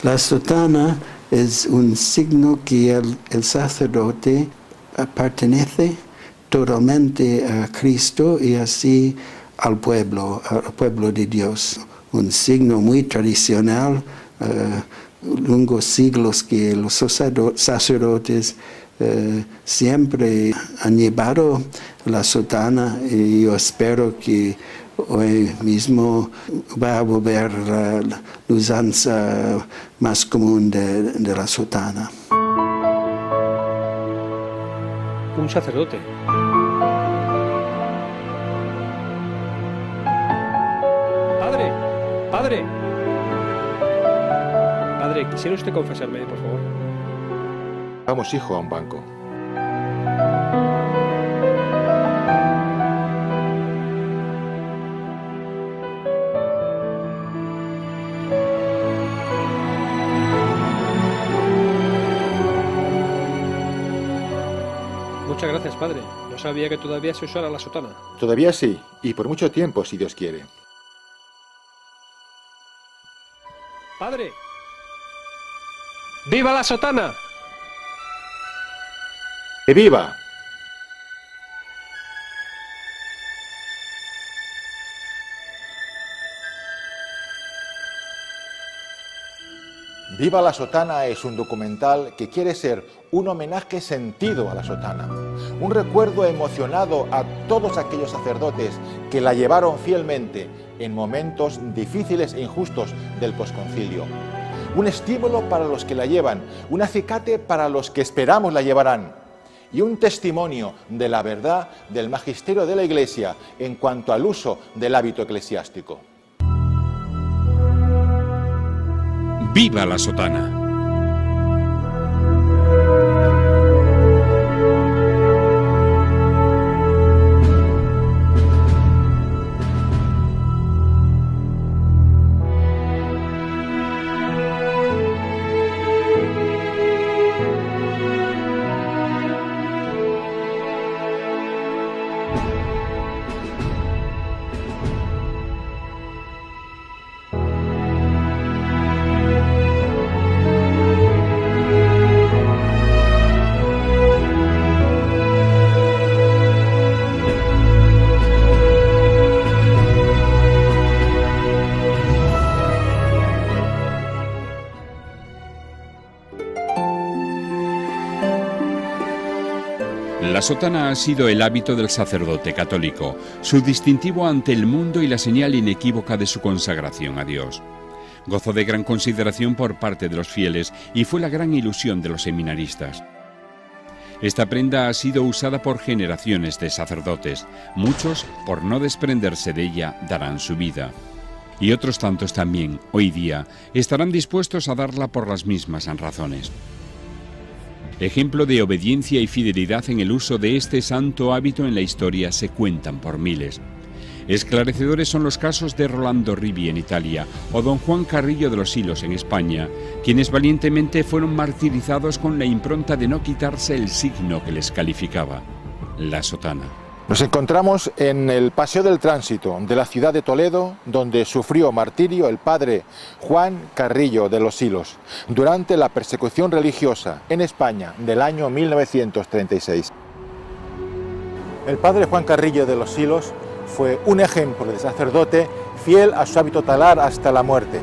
La sotana es un signo que el sacerdote pertenece totalmente a Cristo y así al pueblo de Dios. Un signo muy tradicional, longos siglos que los sacerdotes siempre han llevado la sotana, y yo espero que hoy mismo va a volver la usanza más común de la sotana. Un sacerdote. ¡Padre! ¡Padre! Padre, ¿quisiera usted confesarme, por favor? Vamos, hijo, a un banco. Muchas gracias, padre. No sabía que todavía se usara la sotana. Todavía sí, y por mucho tiempo, si Dios quiere. ¡Padre! ¡Viva la sotana! ¡Que viva! Viva la sotana es un documental que quiere ser un homenaje sentido a la sotana, un recuerdo emocionado a todos aquellos sacerdotes que la llevaron fielmente en momentos difíciles e injustos del posconcilio, un estímulo para los que la llevan, un acicate para los que esperamos la llevarán, y un testimonio de la verdad del magisterio de la Iglesia en cuanto al uso del hábito eclesiástico. ¡Viva la sotana! La sotana ha sido el hábito del sacerdote católico, su distintivo ante el mundo y la señal inequívoca de su consagración a Dios. Gozó de gran consideración por parte de los fieles y fue la gran ilusión de los seminaristas. Esta prenda ha sido usada por generaciones de sacerdotes. Muchos, por no desprenderse de ella, darán su vida. Y otros tantos también, hoy día, estarán dispuestos a darla por las mismas razones. Ejemplo de obediencia y fidelidad en el uso de este santo hábito en la historia se cuentan por miles. Esclarecedores son los casos de Rolando Rivi en Italia o don Juan Carrillo de los Silos en España, quienes valientemente fueron martirizados con la impronta de no quitarse el signo que les calificaba, la sotana. Nos encontramos en el Paseo del Tránsito de la ciudad de Toledo, donde sufrió martirio el padre Juan Carrillo de los Silos durante la persecución religiosa en España del año 1936. El padre Juan Carrillo de los Silos fue un ejemplo de sacerdote fiel a su hábito talar hasta la muerte.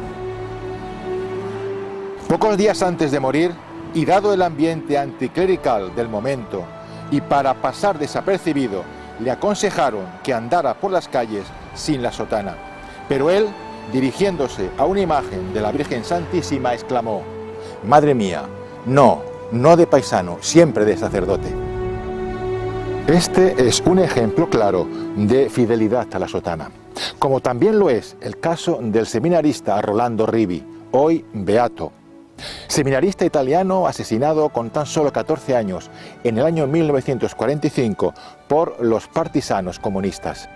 Pocos días antes de morir, y dado el ambiente anticlerical del momento, y para pasar desapercibido, le aconsejaron que andara por las calles sin la sotana. Pero él, dirigiéndose a una imagen de la Virgen Santísima, exclamó: «Madre mía, no de paisano, siempre de sacerdote». Este es un ejemplo claro de fidelidad a la sotana, como también lo es el caso del seminarista Rolando Rivi, hoy beato. Seminarista italiano asesinado con tan solo 14 años en el año 1945 por los partisanos comunistas.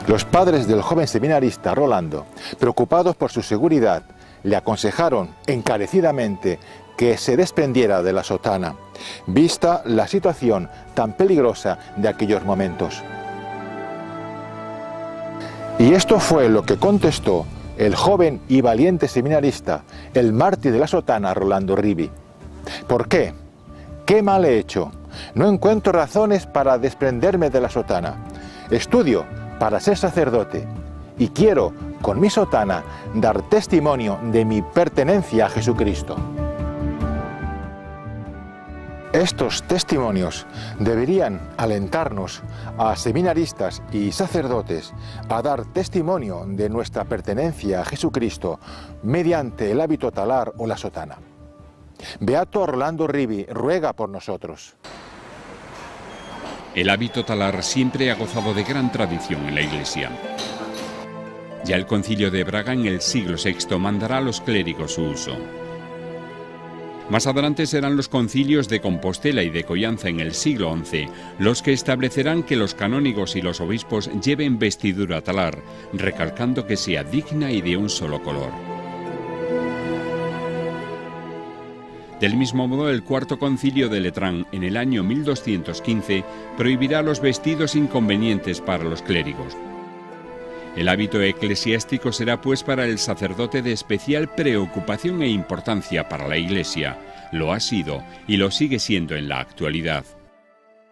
Los padres del joven seminarista Rolando, preocupados por su seguridad, le aconsejaron encarecidamente que se desprendiera de la sotana, vista la situación tan peligrosa de aquellos momentos. Y esto fue lo que contestó el joven y valiente seminarista, el mártir de la sotana, Rolando Rivi. ¿Por qué? ¿Qué mal he hecho? No encuentro razones para desprenderme de la sotana. Estudio para ser sacerdote y quiero, con mi sotana, dar testimonio de mi pertenencia a Jesucristo. Estos testimonios deberían alentarnos a seminaristas y sacerdotes a dar testimonio de nuestra pertenencia a Jesucristo mediante el hábito talar o la sotana. Beato Rolando Rivi ruega por nosotros. El hábito talar siempre ha gozado de gran tradición en la Iglesia. Ya el Concilio de Braga en el siglo VI mandará a los clérigos su uso. Más adelante serán los concilios de Compostela y de Collanza en el siglo XI los que establecerán que los canónigos y los obispos lleven vestidura talar, recalcando que sea digna y de un solo color. Del mismo modo, el Cuarto Concilio de Letrán, en el año 1215, prohibirá los vestidos inconvenientes para los clérigos. El hábito eclesiástico será pues para el sacerdote de especial preocupación e importancia para la Iglesia. Lo ha sido y lo sigue siendo en la actualidad.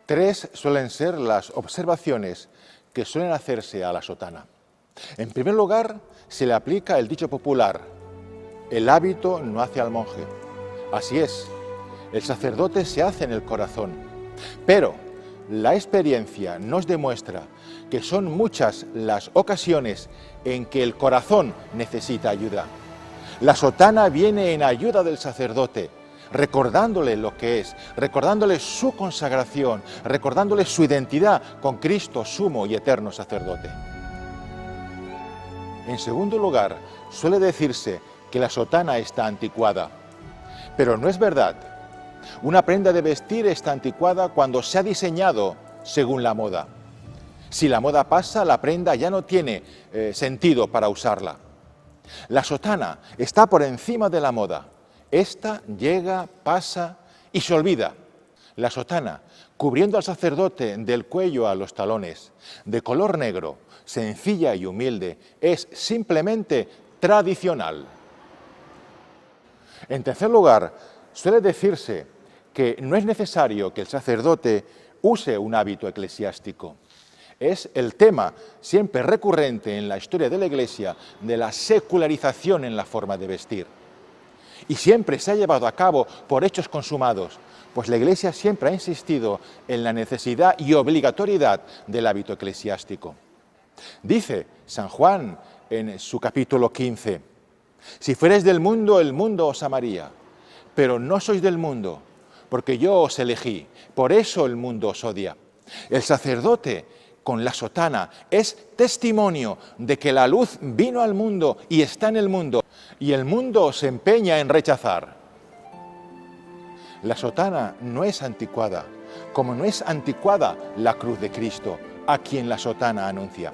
3 suelen ser las observaciones que suelen hacerse a la sotana. En primer lugar, se le aplica el dicho popular: el hábito no hace al monje. Así es, el sacerdote se hace en el corazón, pero la experiencia nos demuestra que son muchas las ocasiones en que el corazón necesita ayuda. La sotana viene en ayuda del sacerdote, recordándole lo que es, recordándole su consagración, recordándole su identidad con Cristo, sumo y eterno sacerdote. En segundo lugar, suele decirse que la sotana está anticuada, pero no es verdad. Una prenda de vestir está anticuada cuando se ha diseñado según la moda. Si la moda pasa, la prenda ya no tiene sentido para usarla. La sotana está por encima de la moda. Esta llega, pasa y se olvida. La sotana, cubriendo al sacerdote del cuello a los talones, de color negro, sencilla y humilde, es simplemente tradicional. En tercer lugar, suele decirse que no es necesario que el sacerdote use un hábito eclesiástico. Es el tema siempre recurrente en la historia de la Iglesia de la secularización en la forma de vestir. Y siempre se ha llevado a cabo por hechos consumados, pues la Iglesia siempre ha insistido en la necesidad y obligatoriedad del hábito eclesiástico. Dice San Juan en su capítulo 15, si fuereis del mundo, el mundo os amaría, pero no sois del mundo, porque yo os elegí, por eso el mundo os odia. El sacerdote con la sotana es testimonio de que la luz vino al mundo y está en el mundo, y el mundo se empeña en rechazar. La sotana no es anticuada, como no es anticuada la cruz de Cristo, a quien la sotana anuncia.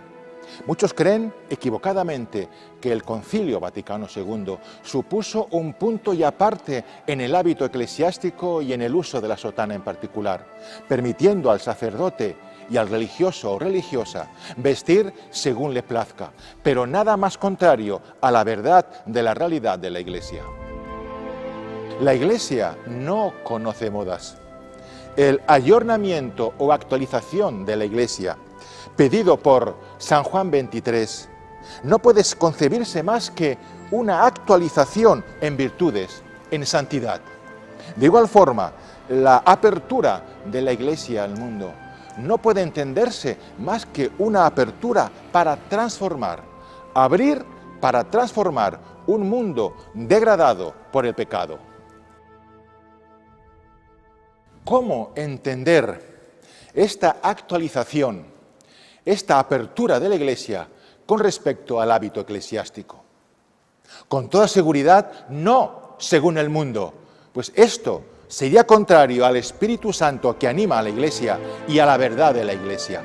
Muchos creen equivocadamente que el Concilio Vaticano II supuso un punto y aparte en el hábito eclesiástico y en el uso de la sotana en particular, permitiendo al sacerdote y al religioso o religiosa vestir según le plazca, pero nada más contrario a la verdad de la realidad de la Iglesia. La Iglesia no conoce modas. El ayornamiento o actualización de la Iglesia, pedido por San Juan 23, no puede concebirse más que una actualización en virtudes, en santidad. De igual forma, la apertura de la Iglesia al mundo no puede entenderse más que una apertura para transformar, abrir para transformar un mundo degradado por el pecado. ¿Cómo entender esta actualización, esta apertura de la Iglesia con respecto al hábito eclesiástico? Con toda seguridad, no según el mundo, pues esto sería contrario al Espíritu Santo que anima a la Iglesia y a la verdad de la Iglesia.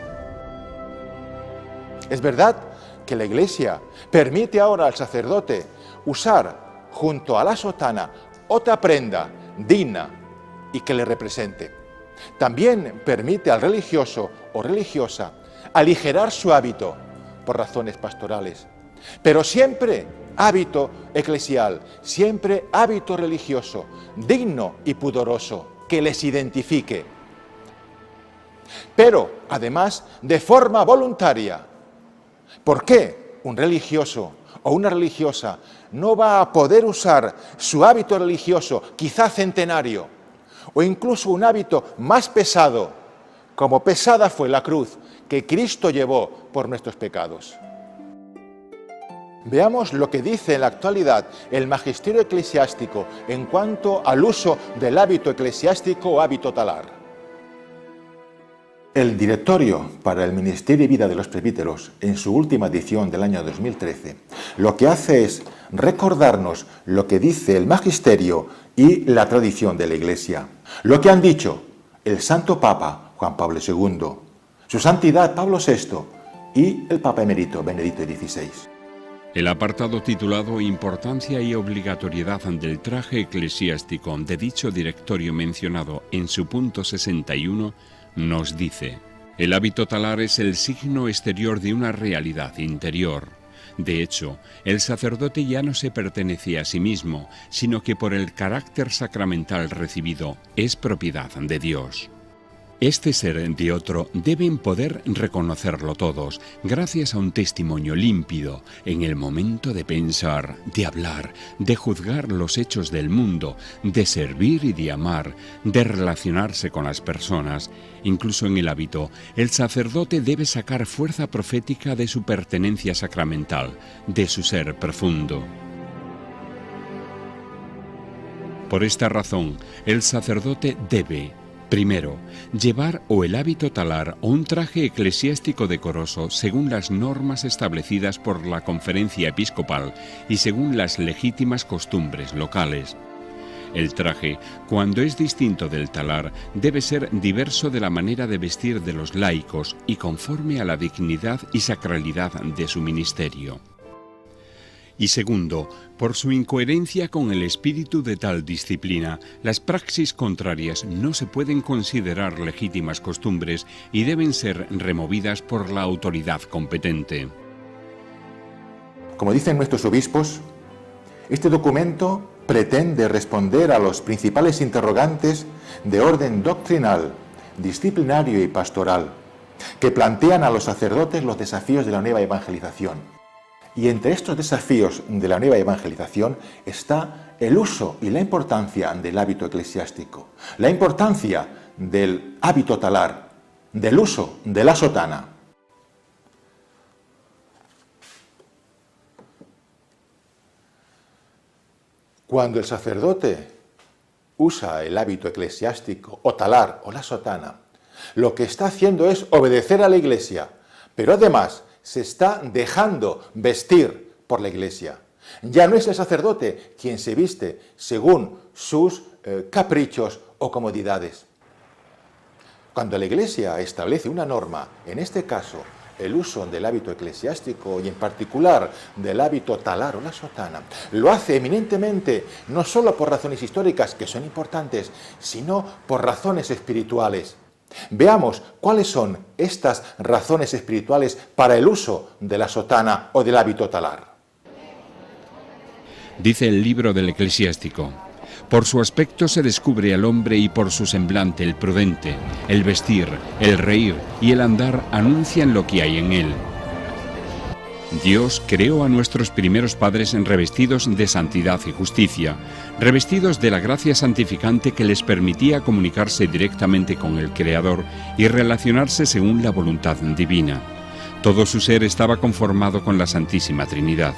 Es verdad que la Iglesia permite ahora al sacerdote usar junto a la sotana otra prenda digna y que le represente. También permite al religioso o religiosa aligerar su hábito por razones pastorales, pero siempre hábito eclesial, siempre hábito religioso, digno y pudoroso, que les identifique. Pero, además, de forma voluntaria. ¿Por qué un religioso o una religiosa no va a poder usar su hábito religioso, quizá centenario, o incluso un hábito más pesado, como pesada fue la cruz que Cristo llevó por nuestros pecados? Veamos lo que dice en la actualidad el magisterio eclesiástico en cuanto al uso del hábito eclesiástico o hábito talar. El Directorio para el Ministerio y Vida de los Presbíteros, en su última edición del año 2013, lo que hace es recordarnos lo que dice el magisterio y la tradición de la Iglesia. Lo que han dicho el Santo Papa Juan Pablo II, su Santidad Pablo VI y el Papa Emérito Benedicto XVI. El apartado titulado Importancia y obligatoriedad del traje eclesiástico de dicho directorio mencionado en su punto 61 nos dice: el hábito talar es el signo exterior de una realidad interior. De hecho, el sacerdote ya no se pertenece a sí mismo, sino que por el carácter sacramental recibido es propiedad de Dios. Este ser de otro deben poder reconocerlo todos, gracias a un testimonio límpido en el momento de pensar, de hablar, de juzgar los hechos del mundo, de servir y de amar, de relacionarse con las personas. Incluso en el hábito, el sacerdote debe sacar fuerza profética de su pertenencia sacramental, de su ser profundo. Por esta razón, el sacerdote debe: primero, llevar o el hábito talar o un traje eclesiástico decoroso según las normas establecidas por la Conferencia Episcopal y según las legítimas costumbres locales. El traje, cuando es distinto del talar, debe ser diverso de la manera de vestir de los laicos y conforme a la dignidad y sacralidad de su ministerio. Y segundo, por su incoherencia con el espíritu de tal disciplina, las praxis contrarias no se pueden considerar legítimas costumbres y deben ser removidas por la autoridad competente. Como dicen nuestros obispos, este documento pretende responder a los principales interrogantes de orden doctrinal, disciplinario y pastoral, que plantean a los sacerdotes los desafíos de la nueva evangelización. Y entre estos desafíos de la nueva evangelización está el uso y la importancia del hábito eclesiástico, la importancia del hábito talar, del uso de la sotana. Cuando el sacerdote usa el hábito eclesiástico o talar o la sotana, lo que está haciendo es obedecer a la Iglesia, pero además se está dejando vestir por la Iglesia. Ya no es el sacerdote quien se viste según sus caprichos o comodidades. Cuando la Iglesia establece una norma, en este caso el uso del hábito eclesiástico y en particular del hábito talar o la sotana, lo hace eminentemente no solo por razones históricas, que son importantes, sino por razones espirituales. Veamos cuáles son estas razones espirituales para el uso de la sotana o del hábito talar. Dice el libro del Eclesiástico: por su aspecto se descubre al hombre y por su semblante el prudente, el vestir, el reír y el andar anuncian lo que hay en él. Dios creó a nuestros primeros padres revestidos de santidad y justicia, revestidos de la gracia santificante que les permitía comunicarse directamente con el Creador y relacionarse según la voluntad divina. Todo su ser estaba conformado con la Santísima Trinidad.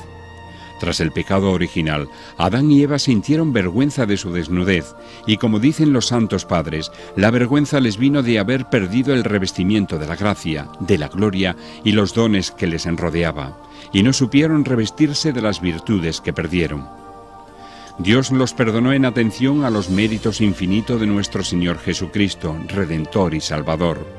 Tras el pecado original, Adán y Eva sintieron vergüenza de su desnudez, y como dicen los santos padres, la vergüenza les vino de haber perdido el revestimiento de la gracia, de la gloria y los dones que les rodeaba, y no supieron revestirse de las virtudes que perdieron. Dios los perdonó en atención a los méritos infinitos de nuestro Señor Jesucristo, Redentor y Salvador.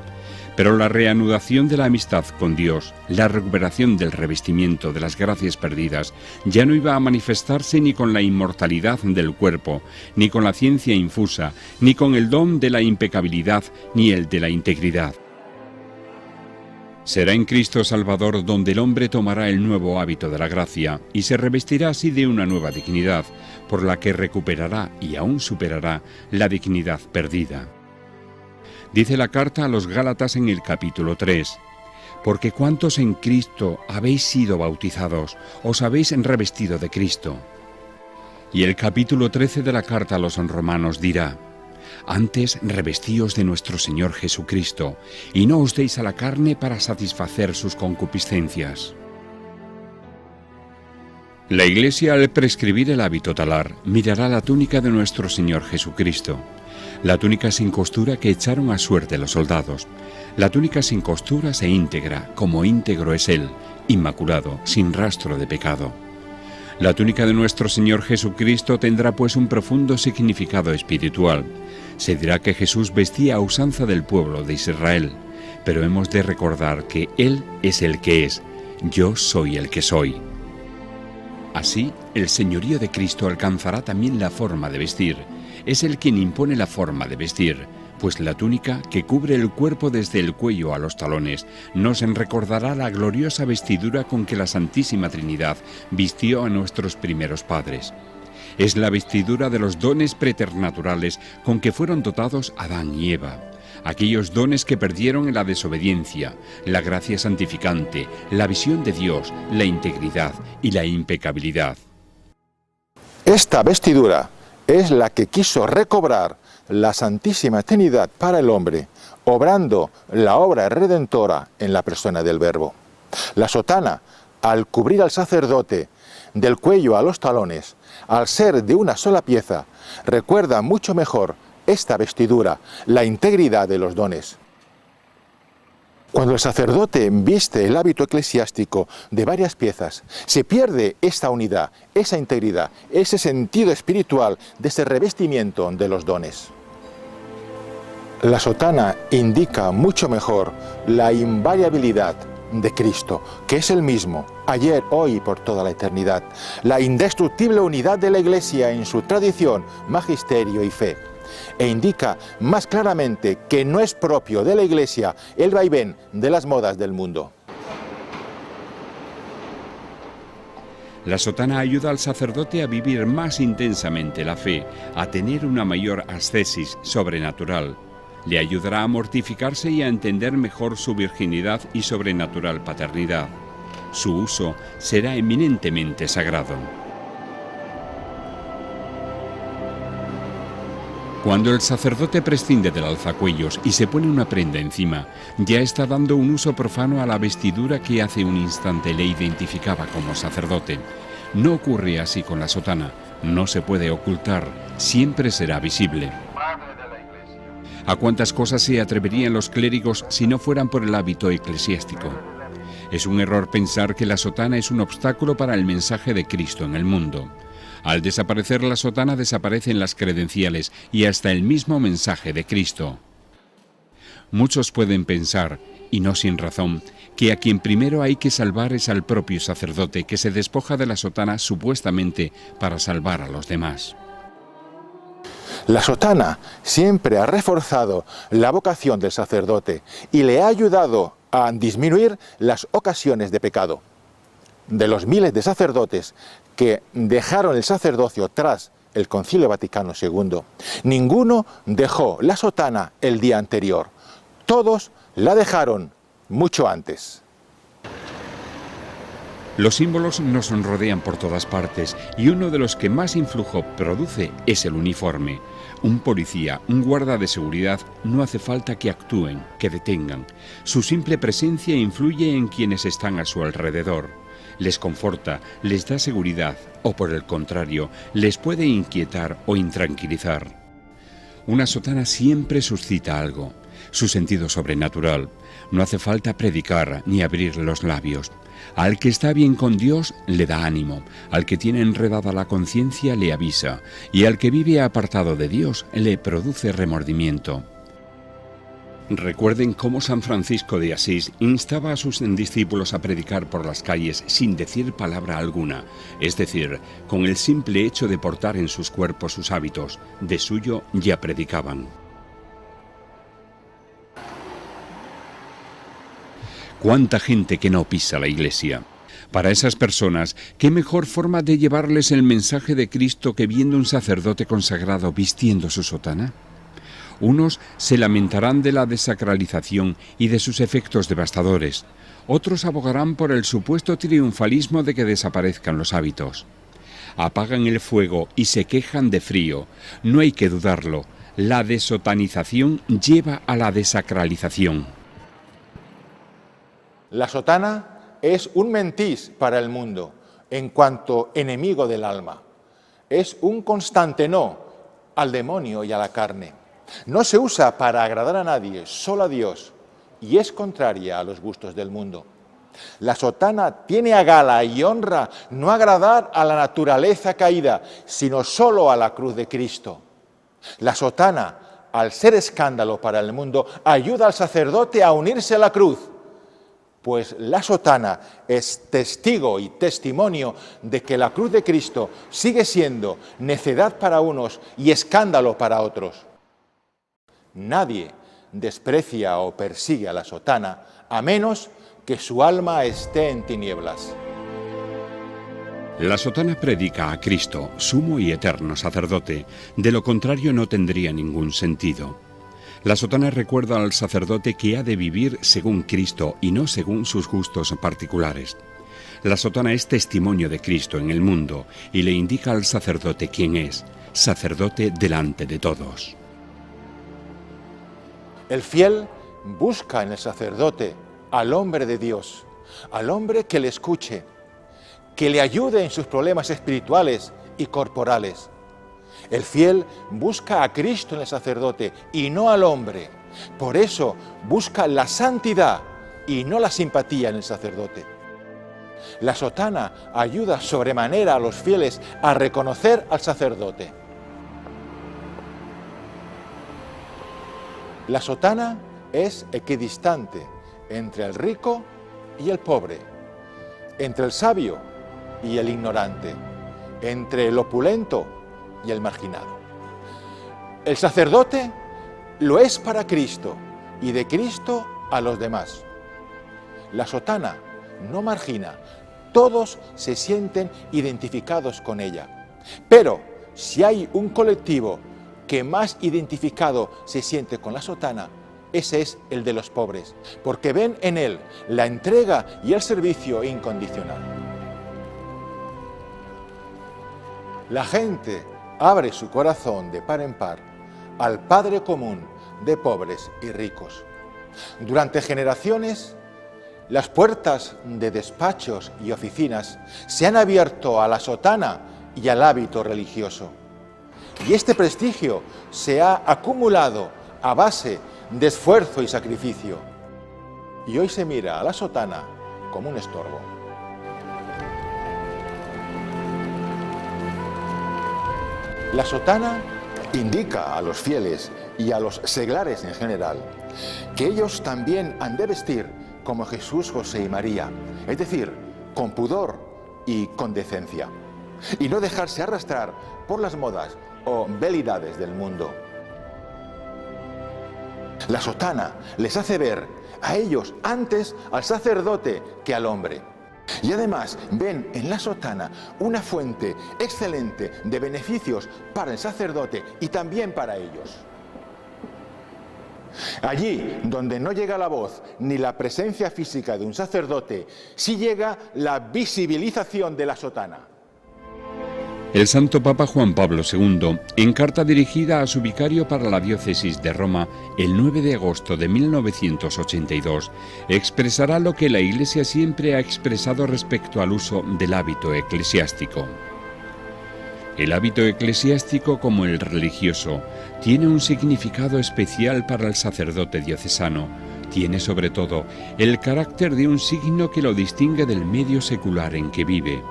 Pero la reanudación de la amistad con Dios, la recuperación del revestimiento de las gracias perdidas, ya no iba a manifestarse ni con la inmortalidad del cuerpo, ni con la ciencia infusa, ni con el don de la impecabilidad, ni el de la integridad. Será en Cristo Salvador donde el hombre tomará el nuevo hábito de la gracia y se revestirá así de una nueva dignidad, por la que recuperará y aún superará la dignidad perdida. Dice la carta a los Gálatas en el capítulo 3, «Porque cuantos en Cristo habéis sido bautizados, os habéis revestido de Cristo». Y el capítulo 13 de la carta a los Romanos dirá, «Antes revestíos de nuestro Señor Jesucristo, y no os deis a la carne para satisfacer sus concupiscencias». La Iglesia, al prescribir el hábito talar, mirará la túnica de nuestro Señor Jesucristo, la túnica sin costura que echaron a suerte los soldados, la túnica sin costuras e íntegra, como íntegro es Él, inmaculado, sin rastro de pecado. La túnica de nuestro Señor Jesucristo tendrá pues un profundo significado espiritual. Se dirá que Jesús vestía a usanza del pueblo de Israel, pero hemos de recordar que Él es el que es, yo soy el que soy. Así, el señorío de Cristo alcanzará también la forma de vestir. Es Él quien impone la forma de vestir, pues la túnica, que cubre el cuerpo desde el cuello a los talones, nos recordará la gloriosa vestidura con que la Santísima Trinidad vistió a nuestros primeros padres. Es la vestidura de los dones preternaturales con que fueron dotados Adán y Eva, aquellos dones que perdieron en la desobediencia, la gracia santificante, la visión de Dios, la integridad y la impecabilidad. Esta vestidura es la que quiso recobrar la Santísima Trinidad para el hombre, obrando la obra redentora en la persona del Verbo. La sotana, al cubrir al sacerdote del cuello a los talones, al ser de una sola pieza, recuerda mucho mejor esta vestidura, la integridad de los dones. Cuando el sacerdote viste el hábito eclesiástico de varias piezas, se pierde esta unidad, esa integridad, ese sentido espiritual de ese revestimiento de los dones. La sotana indica mucho mejor la invariabilidad de Cristo, que es el mismo, ayer, hoy y por toda la eternidad, la indestructible unidad de la Iglesia en su tradición, magisterio y fe, e indica más claramente que no es propio de la Iglesia el vaivén de las modas del mundo. La sotana ayuda al sacerdote a vivir más intensamente la fe, a tener una mayor ascesis sobrenatural. Le ayudará a mortificarse y a entender mejor su virginidad y sobrenatural paternidad. Su uso será eminentemente sagrado. Cuando el sacerdote prescinde del alzacuellos y se pone una prenda encima, ya está dando un uso profano a la vestidura que hace un instante le identificaba como sacerdote. No ocurre así con la sotana, no se puede ocultar, siempre será visible. ¿A cuántas cosas se atreverían los clérigos si no fueran por el hábito eclesiástico? Es un error pensar que la sotana es un obstáculo para el mensaje de Cristo en el mundo. Al desaparecer la sotana desaparecen las credenciales y hasta el mismo mensaje de Cristo. Muchos pueden pensar, y no sin razón, que a quien primero hay que salvar es al propio sacerdote que se despoja de la sotana supuestamente para salvar a los demás. La sotana siempre ha reforzado la vocación del sacerdote y le ha ayudado a disminuir las ocasiones de pecado. De los miles de sacerdotes que dejaron el sacerdocio tras el Concilio Vaticano II, ninguno dejó la sotana el día anterior. Todos la dejaron mucho antes. Los símbolos nos rodean por todas partes y uno de los que más influjo produce es el uniforme. Un policía, un guarda de seguridad, no hace falta que actúen, que detengan. Su simple presencia influye en quienes están a su alrededor. Les conforta, les da seguridad o por el contrario, les puede inquietar o intranquilizar. Una sotana siempre suscita algo, su sentido sobrenatural. No hace falta predicar ni abrir los labios. Al que está bien con Dios le da ánimo, al que tiene enredada la conciencia le avisa, y al que vive apartado de Dios le produce remordimiento. Recuerden cómo San Francisco de Asís instaba a sus discípulos a predicar por las calles sin decir palabra alguna, es decir, con el simple hecho de portar en sus cuerpos sus hábitos, de suyo ya predicaban. ¿Cuánta gente que no pisa la iglesia? Para esas personas, ¿qué mejor forma de llevarles el mensaje de Cristo que viendo un sacerdote consagrado vistiendo su sotana? Unos se lamentarán de la desacralización y de sus efectos devastadores. Otros abogarán por el supuesto triunfalismo de que desaparezcan los hábitos. Apagan el fuego y se quejan de frío. No hay que dudarlo, la desotanización lleva a la desacralización. La sotana es un mentís para el mundo en cuanto enemigo del alma. Es un constante no al demonio y a la carne. No se usa para agradar a nadie, solo a Dios, y es contraria a los gustos del mundo. La sotana tiene a gala y honra no agradar a la naturaleza caída, sino solo a la cruz de Cristo. La sotana, al ser escándalo para el mundo, ayuda al sacerdote a unirse a la cruz, pues la sotana es testigo y testimonio de que la cruz de Cristo sigue siendo necedad para unos y escándalo para otros. Nadie desprecia o persigue a la sotana, a menos que su alma esté en tinieblas. La sotana predica a Cristo, sumo y eterno sacerdote, de lo contrario no tendría ningún sentido. La sotana recuerda al sacerdote que ha de vivir según Cristo y no según sus gustos particulares. La sotana es testimonio de Cristo en el mundo y le indica al sacerdote quién es, sacerdote delante de todos. El fiel busca en el sacerdote al hombre de Dios, al hombre que le escuche, que le ayude en sus problemas espirituales y corporales. El fiel busca a Cristo en el sacerdote y no al hombre. Por eso busca la santidad y no la simpatía en el sacerdote. La sotana ayuda sobremanera a los fieles a reconocer al sacerdote. La sotana es equidistante entre el rico y el pobre, entre el sabio y el ignorante, entre el opulento y el marginado. El sacerdote lo es para Cristo y de Cristo a los demás. La sotana no margina, todos se sienten identificados con ella. Pero si hay un colectivo que más identificado se siente con la sotana, ese es el de los pobres, porque ven en él la entrega y el servicio incondicional. La gente abre su corazón de par en par al Padre común de pobres y ricos. Durante generaciones, las puertas de despachos y oficinas se han abierto a la sotana y al hábito religioso. Y este prestigio se ha acumulado a base de esfuerzo y sacrificio. Y hoy se mira a la sotana como un estorbo. La sotana indica a los fieles y a los seglares en general que ellos también han de vestir como Jesús, José y María, es decir, con pudor y con decencia, y no dejarse arrastrar por las modas o velidades del mundo. La sotana les hace ver a ellos antes al sacerdote que al hombre. Y además ven en la sotana una fuente excelente de beneficios para el sacerdote y también para ellos. Allí donde no llega la voz ni la presencia física de un sacerdote, sí llega la visibilización de la sotana. El Santo Papa Juan Pablo II, en carta dirigida a su vicario para la diócesis de Roma el 9 de agosto de 1982, expresará lo que la Iglesia siempre ha expresado respecto al uso del hábito eclesiástico. El hábito eclesiástico, como el religioso, tiene un significado especial para el sacerdote diocesano. Tiene sobre todo el carácter de un signo que lo distingue del medio secular en que vive.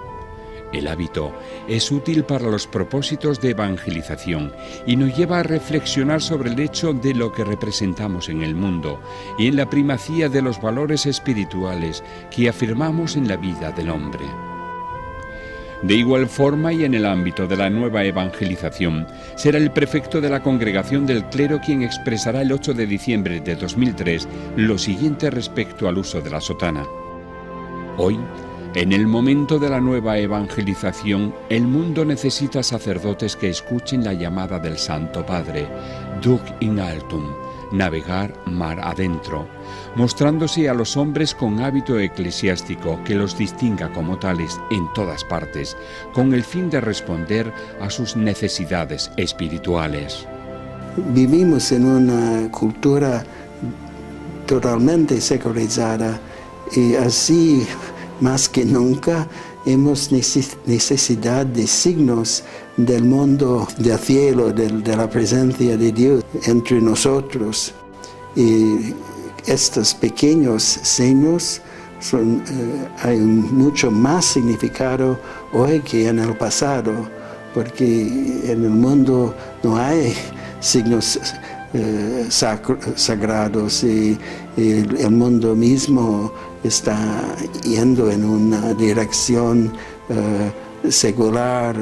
El hábito es útil para los propósitos de evangelización y nos lleva a reflexionar sobre el hecho de lo que representamos en el mundo y en la primacía de los valores espirituales que afirmamos en la vida del hombre. De igual forma y en el ámbito de la nueva evangelización, será el prefecto de la Congregación del Clero quien expresará el 8 de diciembre de 2003 lo siguiente respecto al uso de la sotana. Hoy, en el momento de la nueva evangelización, el mundo necesita sacerdotes que escuchen la llamada del Santo Padre, Duc in altum, navegar mar adentro, mostrándose a los hombres con hábito eclesiástico que los distinga como tales en todas partes, con el fin de responder a sus necesidades espirituales. Vivimos en una cultura totalmente secularizada y así, más que nunca, hemos necesidad de signos del mundo del cielo, de la presencia de Dios entre nosotros. Y estos pequeños signos hay mucho más significado hoy que en el pasado, porque en el mundo no hay signos sagrados y el mundo mismo está yendo en una dirección secular,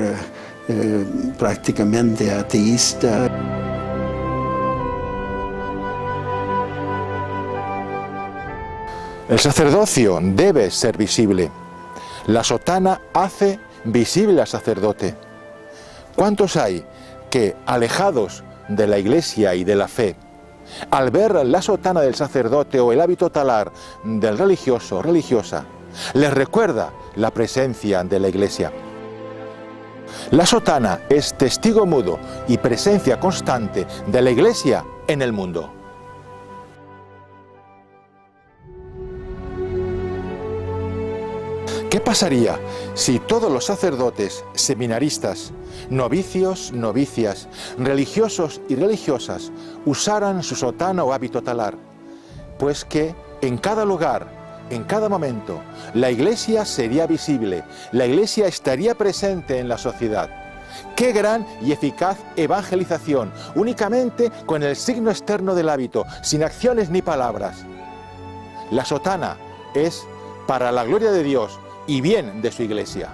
prácticamente ateísta. El sacerdocio debe ser visible. La sotana hace visible al sacerdote. ¿Cuántos hay que, alejados de la Iglesia y de la fe, al ver la sotana del sacerdote o el hábito talar del religioso o religiosa, les recuerda la presencia de la Iglesia? La sotana es testigo mudo y presencia constante de la Iglesia en el mundo. ¿Qué pasaría si todos los sacerdotes, seminaristas, novicios, novicias, religiosos y religiosas usaran su sotana o hábito talar? Pues que en cada lugar, en cada momento, la Iglesia sería visible, la Iglesia estaría presente en la sociedad. ¡Qué gran y eficaz evangelización! Únicamente con el signo externo del hábito, sin acciones ni palabras. La sotana es para la gloria de Dios y bien de su Iglesia.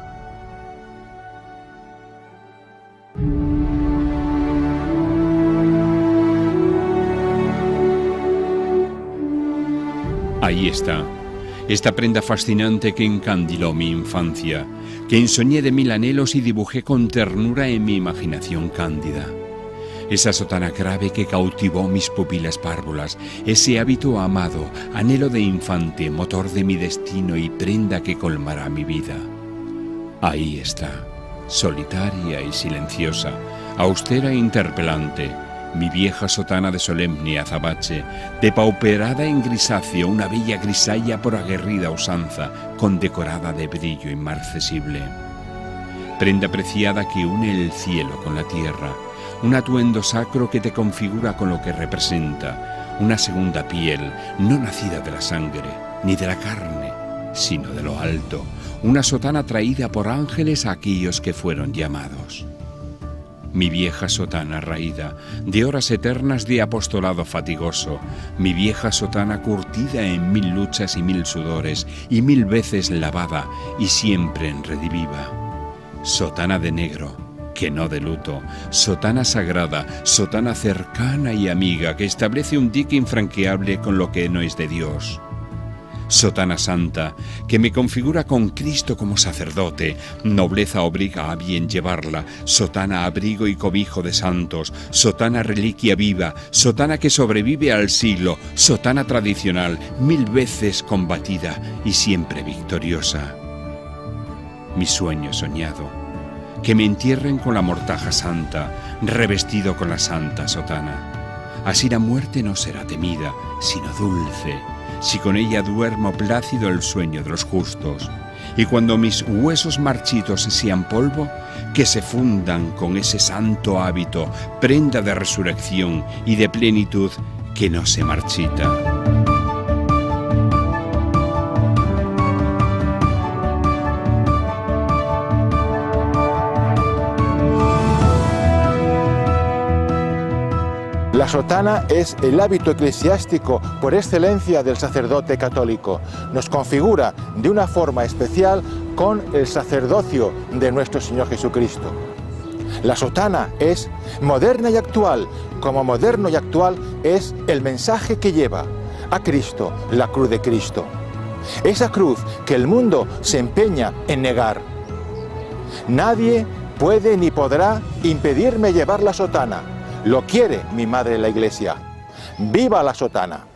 Ahí está, esta prenda fascinante que encandiló mi infancia, que ensoñé de mil anhelos y dibujé con ternura en mi imaginación cándida. Esa sotana grave que cautivó mis pupilas párvulas, ese hábito amado, anhelo de infante, motor de mi destino y prenda que colmará mi vida. Ahí está, solitaria y silenciosa, austera e interpelante, mi vieja sotana de solemne azabache, depauperada en grisáceo, una bella grisalla por aguerrida usanza, condecorada de brillo inmarcesible. Prenda preciada que une el cielo con la tierra, un atuendo sacro que te configura con lo que representa, una segunda piel, no nacida de la sangre, ni de la carne, sino de lo alto, una sotana traída por ángeles a aquellos que fueron llamados. Mi vieja sotana raída, de horas eternas de apostolado fatigoso, mi vieja sotana curtida en mil luchas y mil sudores, y mil veces lavada y siempre en rediviva. Sotana de negro, que no de luto, sotana sagrada, sotana cercana y amiga que establece un dique infranqueable con lo que no es de Dios. Sotana santa, que me configura con Cristo como sacerdote, nobleza obliga a bien llevarla, sotana abrigo y cobijo de santos, sotana reliquia viva, sotana que sobrevive al siglo, sotana tradicional, mil veces combatida y siempre victoriosa. Mi sueño soñado, que me entierren con la mortaja santa, revestido con la santa sotana. Así la muerte no será temida, sino dulce, si con ella duermo plácido el sueño de los justos. Y cuando mis huesos marchitos sean polvo, que se fundan con ese santo hábito, prenda de resurrección y de plenitud que no se marchita. La sotana es el hábito eclesiástico por excelencia del sacerdote católico. Nos configura de una forma especial con el sacerdocio de nuestro Señor Jesucristo. La sotana es moderna y actual, como moderno y actual es el mensaje que lleva a Cristo, la cruz de Cristo. Esa cruz que el mundo se empeña en negar. Nadie puede ni podrá impedirme llevar la sotana. Lo quiere mi madre la Iglesia. ¡Viva la sotana!